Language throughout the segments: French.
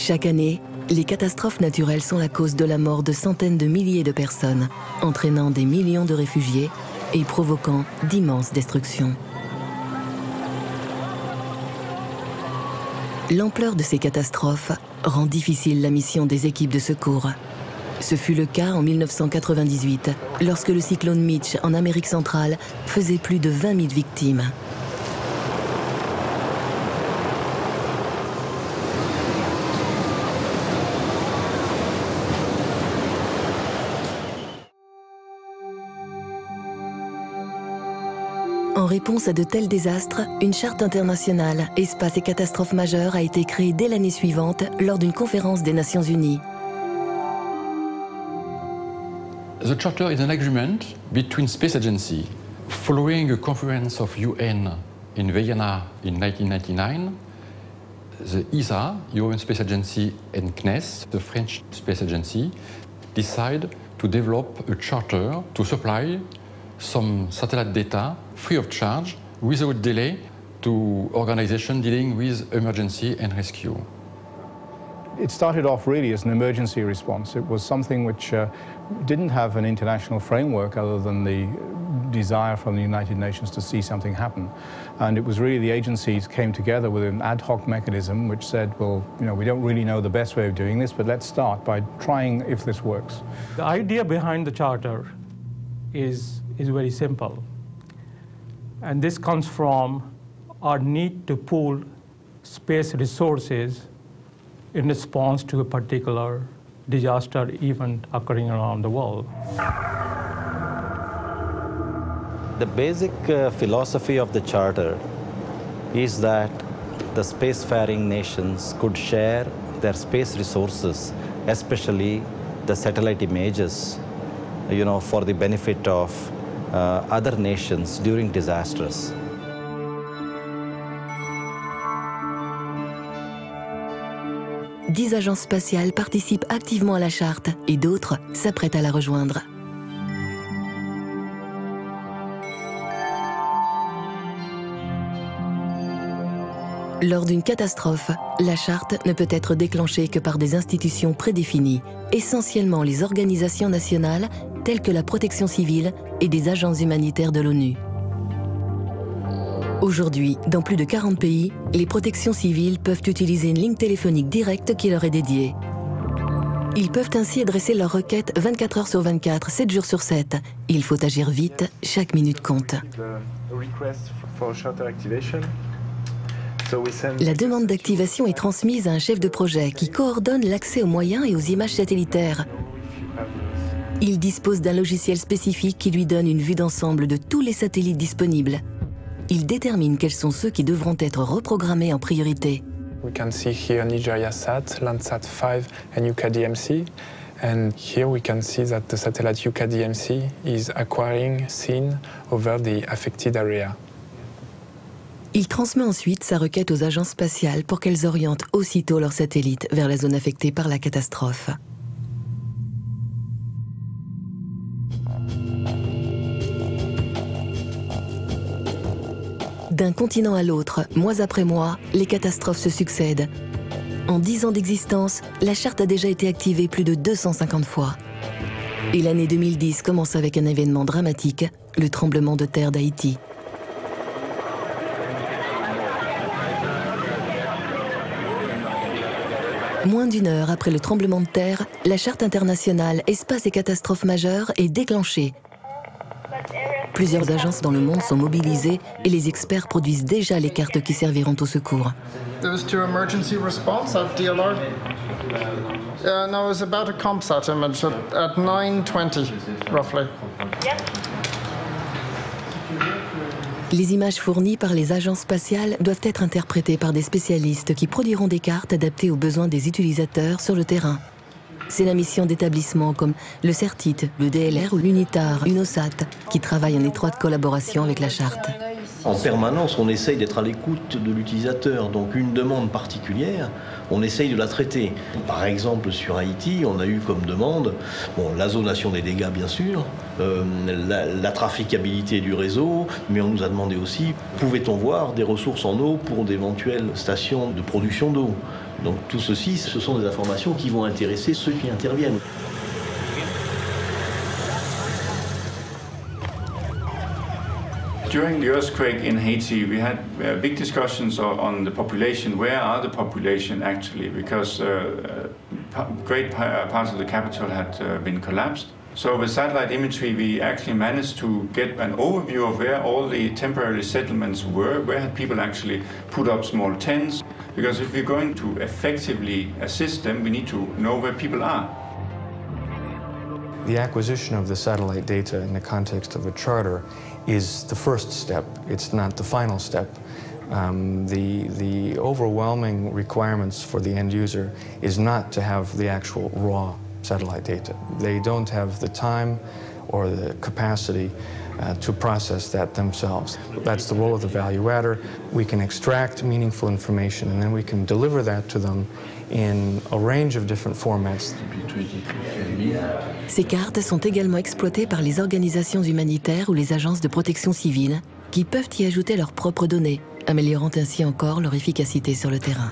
Chaque année, les catastrophes naturelles sont la cause de la mort de centaines de milliers de personnes, entraînant des millions de réfugiés et provoquant d'immenses destructions. L'ampleur de ces catastrophes rend difficile la mission des équipes de secours. Ce fut le cas en 1998, lorsque le cyclone Mitch en Amérique centrale faisait plus de 20 000 victimes. En réponse à de tels désastres, une charte internationale, espaces et catastrophes majeures a été créée dès l'année suivante lors d'une conférence des Nations Unies. The Charter is an agreement between space agencies. Following a conference of UN in Vienna in 1999, the ESA, European Space Agency, and CNES, the French Space Agency, decide to develop a charter to supply some satellite data free of charge without delay to organizations dealing with emergency and rescue. It started off really as an emergency response. It was something which didn't have an international framework other than the desire from the United Nations to see something happen. And it was really the agencies came together with an ad hoc mechanism which said, well, you know, we don't really know the best way of doing this, but let's start by trying if this works. The idea behind the charter is very simple. And this comes from our need to pool space resources in response to a particular disaster event occurring around the world. The basic philosophy of the Charter is that the spacefaring nations could share their space resources, especially the satellite images, you know, for the benefit of other nations during disasters. 10 agences spatiales participent activement à la charte et d'autres s'apprêtent à la rejoindre. Lors d'une catastrophe, la charte ne peut être déclenchée que par des institutions prédéfinies, essentiellement les organisations nationales telles que la protection civile et des agences humanitaires de l'ONU. Aujourd'hui, dans plus de 40 pays, les protections civiles peuvent utiliser une ligne téléphonique directe qui leur est dédiée. Ils peuvent ainsi adresser leurs requêtes 24 heures sur 24, 7 jours sur 7. Il faut agir vite, chaque minute compte. La demande d'activation est transmise à un chef de projet qui coordonne l'accès aux moyens et aux images satellitaires. Il dispose d'un logiciel spécifique qui lui donne une vue d'ensemble de tous les satellites disponibles. Il détermine quels sont ceux qui devront être reprogrammés en priorité. We can see here NigeriaSat, Landsat 5 and UKDMC. And here we can see that the satellite UKDMC is acquiring scene over the affected area. Il transmet ensuite sa requête aux agences spatiales pour qu'elles orientent aussitôt leurs satellites vers la zone affectée par la catastrophe. D'un continent à l'autre, mois après mois, les catastrophes se succèdent. En 10 ans d'existence, la charte a déjà été activée plus de 250 fois. Et l'année 2010 commence avec un événement dramatique, le tremblement de terre d'Haïti. Moins d'une heure après le tremblement de terre, la charte internationale Espaces et catastrophes majeures est déclenchée. Plusieurs agences dans le monde sont mobilisées et les experts produisent déjà les cartes qui serviront au secours. Those two emergency response at DLR. No, it was about a COMSAT image at 9:20, roughly. Les images fournies par les agences spatiales doivent être interprétées par des spécialistes qui produiront des cartes adaptées aux besoins des utilisateurs sur le terrain. C'est la mission d'établissements comme le CERTIT, le DLR ou l'UNITAR, UNOSAT, qui travaillent en étroite collaboration avec la charte. En permanence, on essaye d'être à l'écoute de l'utilisateur. Donc une demande particulière, on essaye de la traiter. Par exemple, sur Haïti, on a eu comme demande la zonation des dégâts, bien sûr, la traficabilité du réseau, mais on nous a demandé aussi, pouvait-on voir des ressources en eau pour d'éventuelles stations de production d'eau ? Donc tout ceci, ce sont des informations qui vont intéresser ceux qui interviennent. During the earthquake in Haiti, we had big discussions on the population. Where are the population actually? Because great parts of the capital had been collapsed. So with satellite imagery, we actually managed to get an overview of where all the temporary settlements were, where had people actually put up small tents. Because if we're going to effectively assist them, we need to know where people are. The acquisition of the satellite data in the context of a charter is the first step. It's not the final step. The overwhelming requirements for the end user is not to have the actual raw satellite data. They don't have the time or the capacity to process that themselves. That's the role of the value adder. We can extract meaningful information and then we can deliver that to them in a range of different formats. Ces cartes sont également exploitées par les organisations humanitaires ou les agences de protection civile qui peuvent y ajouter leurs propres données, améliorant ainsi encore leur efficacité sur le terrain.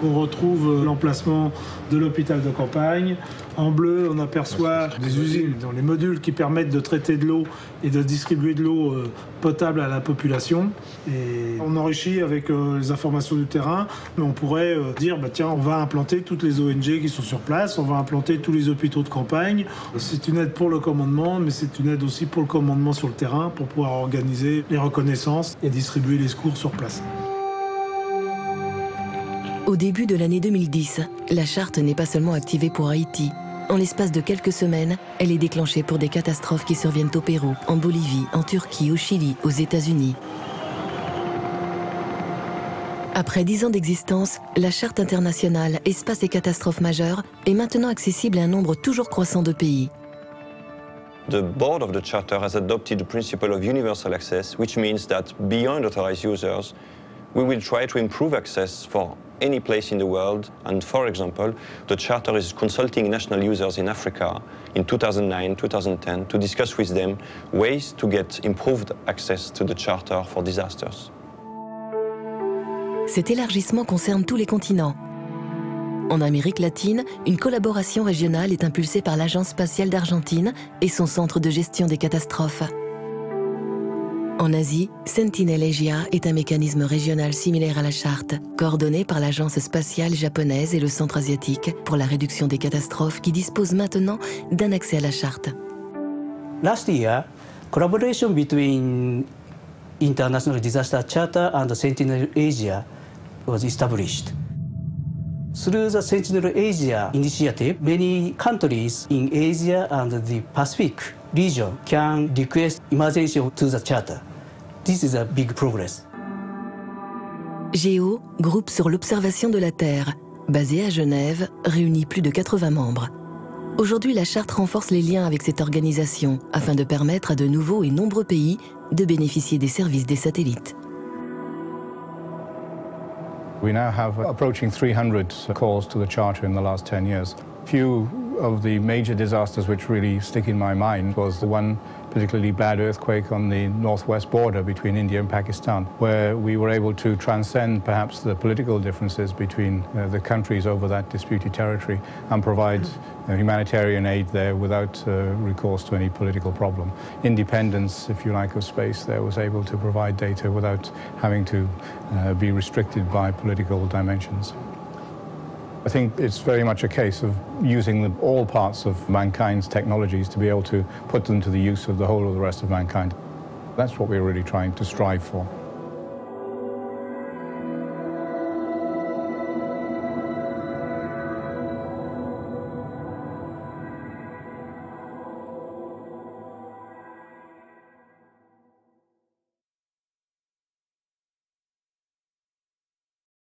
On retrouve l'emplacement de l'hôpital de campagne. En bleu, on aperçoit des usines dans les modules qui permettent de traiter de l'eau et de distribuer de l'eau potable à la population. Et on enrichit avec les informations du terrain, mais on pourrait dire, bah, tiens, on va implanter toutes les ONG qui sont sur place, on va implanter tous les hôpitaux de campagne. C'est une aide pour le commandement, mais c'est une aide aussi pour le commandement sur le terrain, pour pouvoir organiser les reconnaissances et distribuer les secours sur place. Au début de l'année 2010, la charte n'est pas seulement activée pour Haïti. En l'espace de quelques semaines, elle est déclenchée pour des catastrophes qui surviennent au Pérou, en Bolivie, en Turquie, au Chili, aux États-Unis. Après 10 ans d'existence, la charte internationale Espaces et catastrophes majeures est maintenant accessible à un nombre toujours croissant de pays. The board of the charter has adopted the principle of universal access, which means that beyond authorized users, we will try to improve access for any place in the world. And for example, the charter is consulting national users in Africa in 2009, 2010 to discuss with them ways to get improved access to the charter for disasters. Cet élargissement concerne tous les continents. En Amérique latine, une collaboration régionale est impulsée par l'Agence spatiale d'Argentine et son centre de gestion des catastrophes. En Asie, Sentinel-Asia est un mécanisme régional similaire à la charte, coordonné par l'Agence spatiale japonaise et le Centre asiatique pour la réduction des catastrophes qui dispose maintenant d'un accès à la charte. Last year, collaboration between International Disaster Charter and Sentinel-Asia was established. Through the Sentinel-Asia initiative, many countries in Asia and the Pacific region can request emergency to the charter. This is a big progress. GEO, groupe sur l'observation de la Terre, basé à Genève, réunit plus de 80 membres. Aujourd'hui, la charte renforce les liens avec cette organisation afin de permettre à de nouveaux et nombreux pays de bénéficier des services des satellites. We now have approaching 300 calls to the Charter in the last 10 years. Few of the major disasters which really stick in my mind was the one particularly bad earthquake on the northwest border between India and Pakistan, where we were able to transcend perhaps the political differences between the countries over that disputed territory and provide humanitarian aid there without recourse to any political problem. Independence, if you like, of space there was able to provide data without having to be restricted by political dimensions. I think it's very much a case of using all parts of mankind's technologies to be able to put them to the use of the whole of the rest of mankind. That's what we're really trying to strive for.